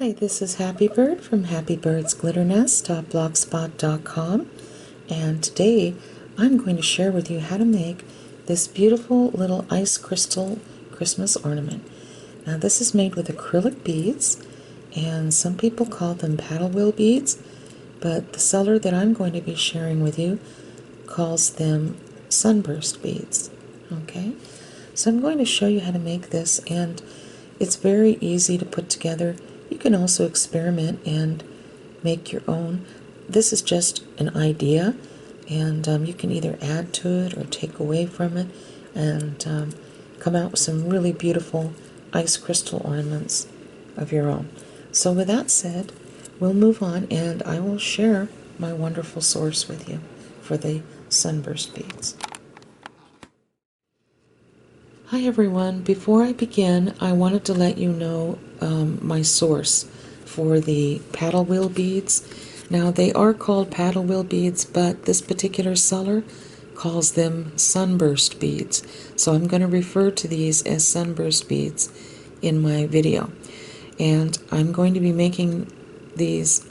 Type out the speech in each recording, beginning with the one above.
Hi, this is Happy Bird from happybirdsglitternest.blogspot.com, and today I'm going to share with you how to make this beautiful little ice crystal Christmas ornament. Now this is made with acrylic beads, and some people call them paddle wheel beads, but the seller that I'm going to be sharing with you calls them sunburst beads. Okay, so I'm going to show you how to make this, and it's very easy to put together. You can also experiment and make your own. This is just an idea, and you can either add to it or take away from it and come out with some really beautiful ice crystal ornaments of your own. So with that said, we'll move on, and I will share my wonderful source with you for the sunburst beads. Hi everyone, before I begin I wanted to let you know my source for the paddle wheel beads. Now they are called paddle wheel beads, but this particular seller calls them sunburst beads. So I'm going to refer to these as sunburst beads in my video. And I'm going to be making these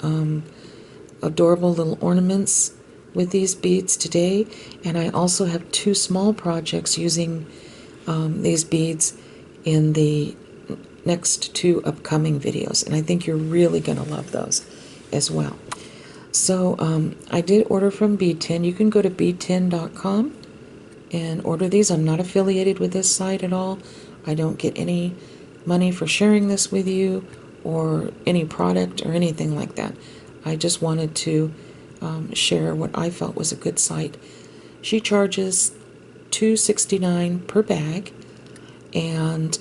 adorable little ornaments with these beads today. And I also have two small projects using these beads in the next two upcoming videos, and I think you're really going to love those as well. So I did order from Bead Tin. You can go to beadtin.com and order these. I'm not affiliated with this site at all. I don't get any money for sharing this with you or any product or anything like that. I just wanted to share what I felt was a good site. She charges $2.69 per bag, and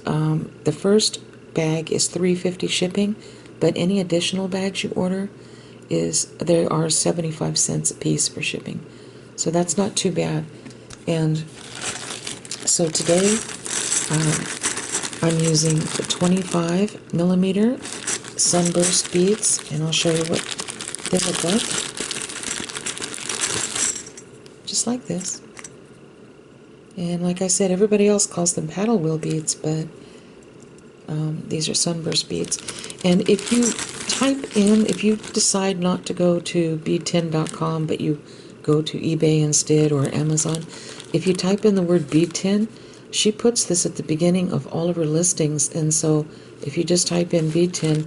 the first bag is $3.50 shipping, but any additional bags you order there are 75 cents a piece for shipping, so that's not too bad. And so today I'm using the 25 millimeter sunburst beads, and I'll show you what they look like, just like this. And like I said, everybody else calls them paddle wheel beads, but these are sunburst beads. And if you if you decide not to go to beadtin.com, but you go to eBay instead or Amazon, if you type in the word Bead Tin, she puts this at the beginning of all of her listings. And so if you just type in Bead Tin,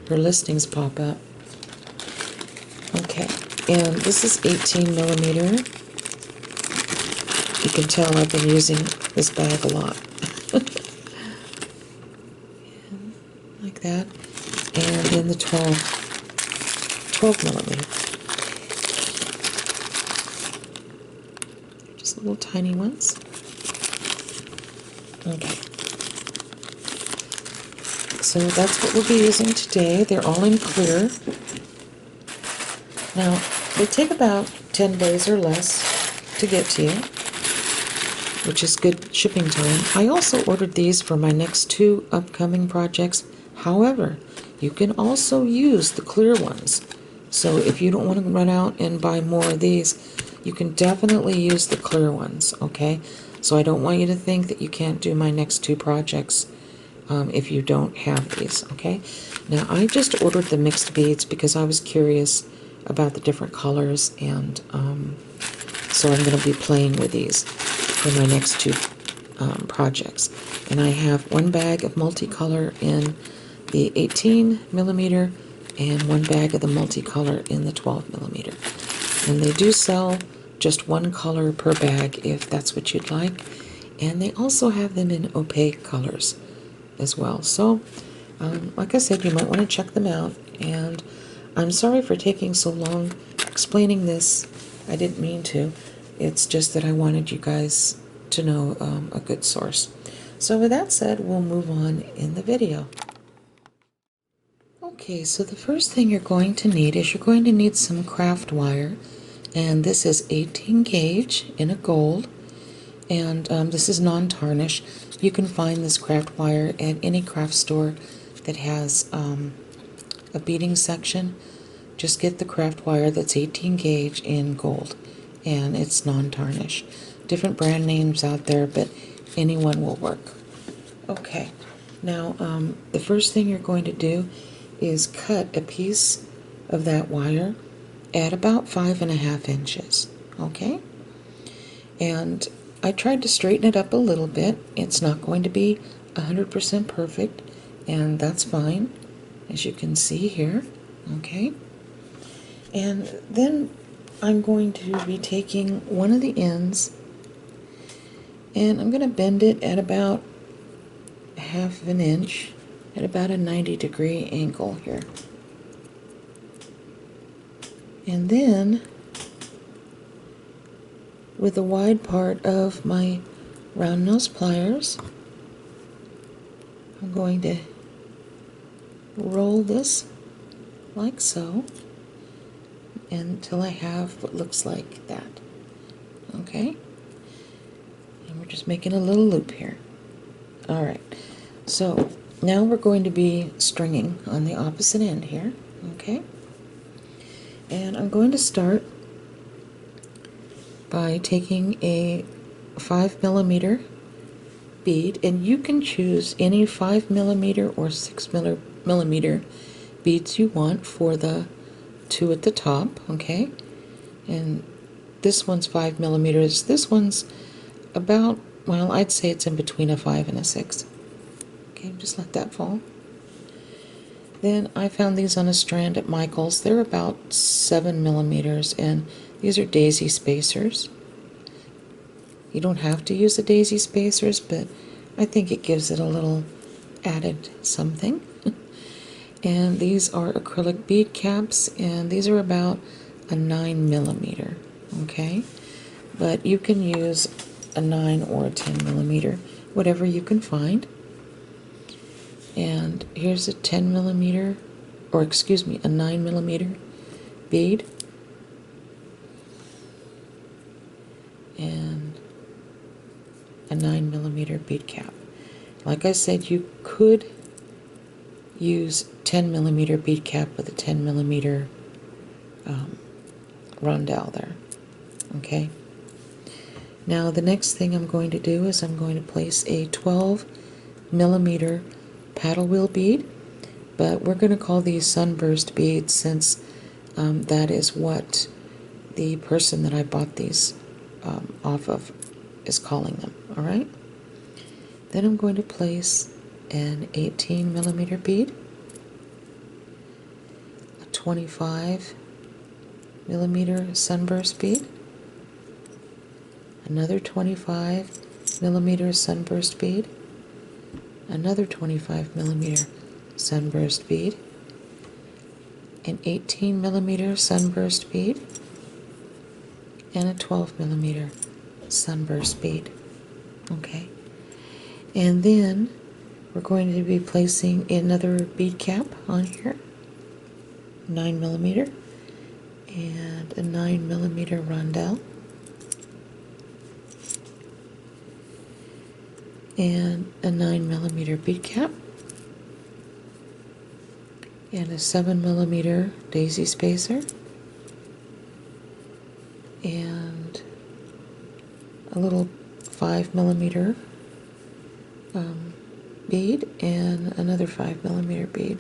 her listings pop up. Okay, and this is 18 millimeter. You can tell I've been using this bag a lot. Like that. And then the 12 millimeter. Just little tiny ones. Okay. So that's what we'll be using today. They're all in clear. Now, they take about 10 days or less to get to you, which is good shipping time. I also ordered these for my next two upcoming projects. However, you can also use the clear ones. So if you don't want to run out and buy more of these, you can definitely use the clear ones, okay? So I don't want you to think that you can't do my next two projects if you don't have these, okay? Now, I just ordered the mixed beads because I was curious about the different colors, and so I'm going to be playing with these for my next two projects. And I have one bag of multicolor in the 18 millimeter and one bag of the multicolor in the 12 millimeter. And they do sell just one color per bag if that's what you'd like. And they also have them in opaque colors as well. So, like I said, you might want to check them out. And I'm sorry for taking so long explaining this. I didn't mean to. It's just that I wanted you guys to know a good source. So with that said, we'll move on in the video. Okay, so the first thing you're going to need is you're going to need some craft wire, and this is 18 gauge in a gold, and this is non-tarnish. You can find this craft wire at any craft store that has a beading section. Just get the craft wire that's 18 gauge in gold, and it's non-tarnish. Different brand names out there, but anyone will work. Okay, now the first thing you're going to do is cut a piece of that wire at about 5.5 inches, okay? And I tried to straighten it up a little bit. It's not going to be 100% perfect, and that's fine, as you can see here, okay? And then I'm going to be taking one of the ends, and I'm going to bend it at about 1/2 inch at about a 90-degree angle here. And then with the wide part of my round nose pliers, I'm going to roll this like so until I have what looks like that. Okay? And we're just making a little loop here. Alright, so now we're going to be stringing on the opposite end here. Okay? And I'm going to start by taking a 5mm bead, and you can choose any 5mm or 6mm beads you want for the two at the top, okay? And this one's 5mm. This one's about, well, I'd say it's in between a 5 and a 6. Okay, just let that fall. Then I found these on a strand at Michael's. They're about 7mm, and these are daisy spacers. You don't have to use the daisy spacers, but I think it gives it a little added something. And these are acrylic bead caps, and these are about a 9mm, okay? But you can use a 9 or a 10mm, whatever you can find. And here's a 10mm, or excuse me, a 9mm bead. And a 9mm bead cap. Like I said, you could use 10mm bead cap with a 10mm rondelle there. Okay. Now the next thing I'm going to do is I'm going to place a 12mm paddle wheel bead, but we're going to call these sunburst beads since that is what the person that I bought these off of is calling them. All right. Then I'm going to place an 18mm bead, a 25mm sunburst bead, another 25mm sunburst bead, another 25mm sunburst bead, an 18mm sunburst bead, and a 12mm sunburst bead. Okay. And then we're going to be placing another bead cap on here, 9mm, and a 9mm rondelle, and a 9mm bead cap, and a 7mm daisy spacer, and a little 5mm bead, and another 5mm bead.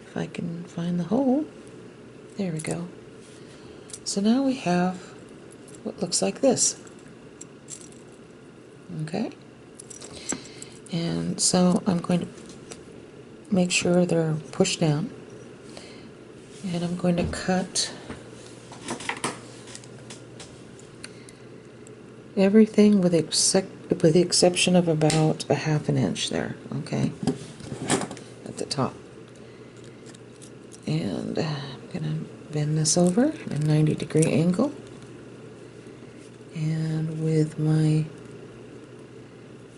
If I can find the hole. There we go. So now we have what looks like this. Okay? And so I'm going to make sure they're pushed down. And I'm going to cut everything with the exception of about a 1/2 inch there, okay, at the top. And I'm going to bend this over at a 90-degree angle. And with my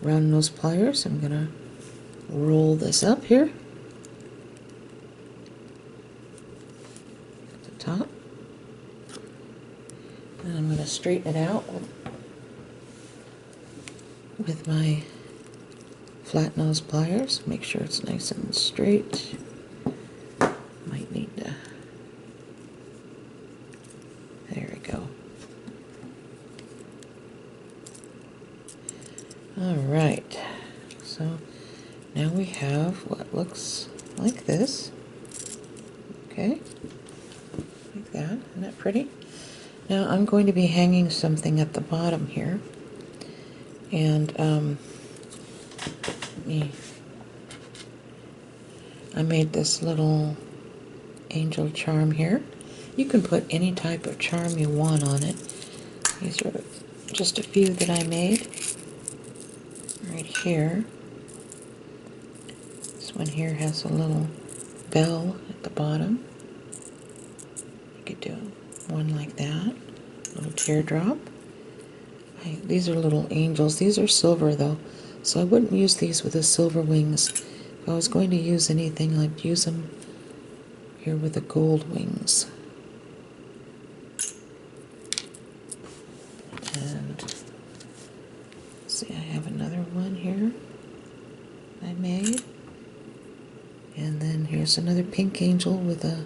round nose pliers, I'm going to roll this up here at the top. And I'm going to straighten it out with my flat nose pliers. Make sure it's nice and straight. Might need to. There we go. Alright, so now we have what looks like this. Okay, like that. Isn't that pretty? Now I'm going to be hanging something at the bottom here. And I made this little angel charm here. You can put any type of charm you want on it. These are just a few that I made. Right here. This one here has a little bell at the bottom. You could do one like that. Little teardrop. These are little angels. These are silver though, so I wouldn't use these with the silver wings. If I was going to use anything, I'd use them here with the gold wings. And let's see, I have another one here I made. And then here's another pink angel with a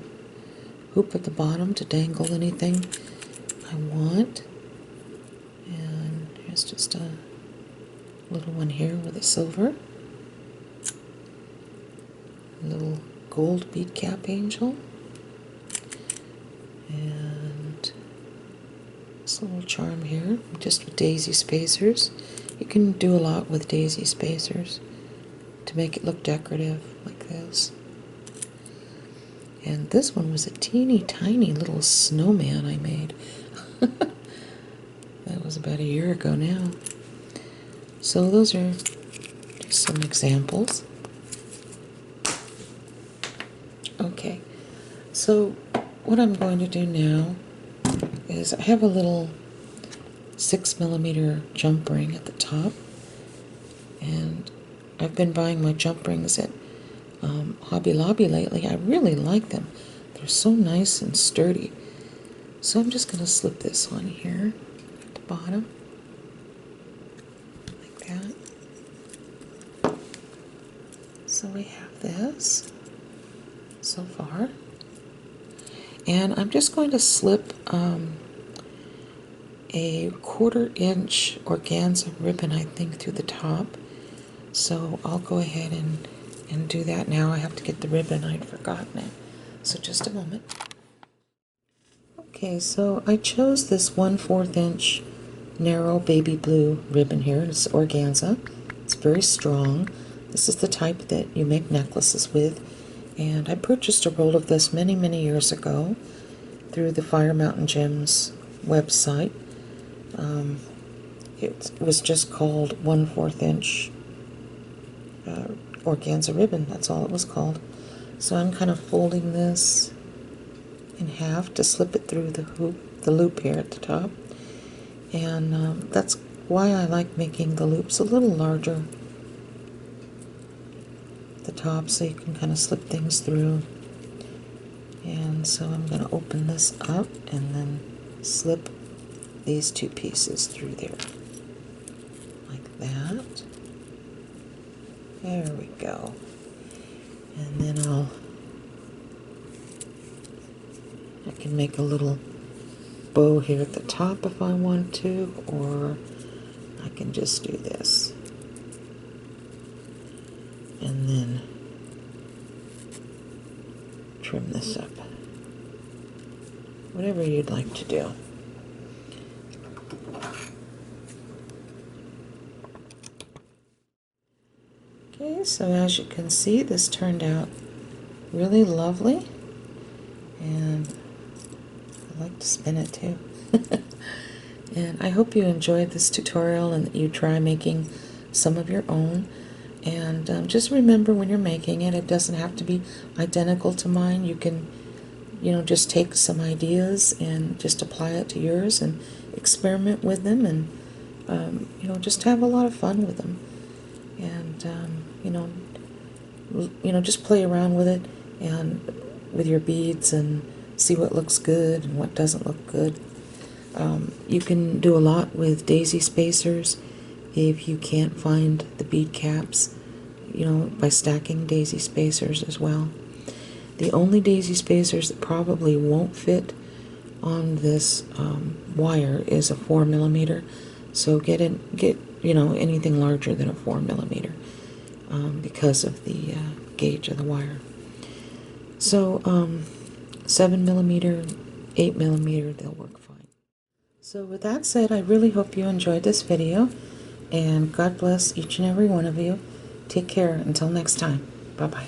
hoop at the bottom to dangle anything I want. And here's just a little one here with a silver. A little gold bead cap angel. And this little charm here, just with daisy spacers. You can do a lot with daisy spacers to make it look decorative, like this. And this one was a teeny tiny little snowman I made. That was about a year ago now. So those are just some examples. Okay, so what I'm going to do now is I have a little 6mm jump ring at the top, and I've been buying my jump rings at Hobby Lobby lately. I really like them. They're so nice and sturdy. So I'm just going to slip this on here at the bottom, like that. So we have this so far. And I'm just going to slip a 1/4" organza ribbon, I think, through the top. So I'll go ahead and do that now. I have to get the ribbon. I'd forgotten it. So just a moment. Okay, so I chose this 1/4" narrow baby blue ribbon here. It's organza. It's very strong. This is the type that you make necklaces with. And I purchased a roll of this many, many years ago through the Fire Mountain Gems website. It was just called 1/4" organza ribbon. That's all it was called. So I'm kind of folding this in half to slip it through the loop here at the top. And that's why I like making the loops a little larger at the top, so you can kind of slip things through. And so I'm going to open this up and then slip these two pieces through there, like that. There we go. And then I can make a little bow here at the top if I want to, or I can just do this. And then trim this up. Whatever you'd like to do. Okay, so as you can see, this turned out really lovely, and I like to spin it too. And I hope you enjoyed this tutorial and that you try making some of your own. And just remember, when you're making it, it doesn't have to be identical to mine. You can, just take some ideas and just apply it to yours and experiment with them, and just have a lot of fun with them. And just play around with it and with your beads and see what looks good and what doesn't look good. You can do a lot with daisy spacers if you can't find the bead caps, by stacking daisy spacers as well. The only daisy spacers that probably won't fit on this wire is a 4mm. So get anything larger than a 4mm, because of the gauge of the wire. So 7mm, 8mm, they'll work fine. So with that said, I really hope you enjoyed this video, and God bless each and every one of you. Take care until next time. Bye-bye.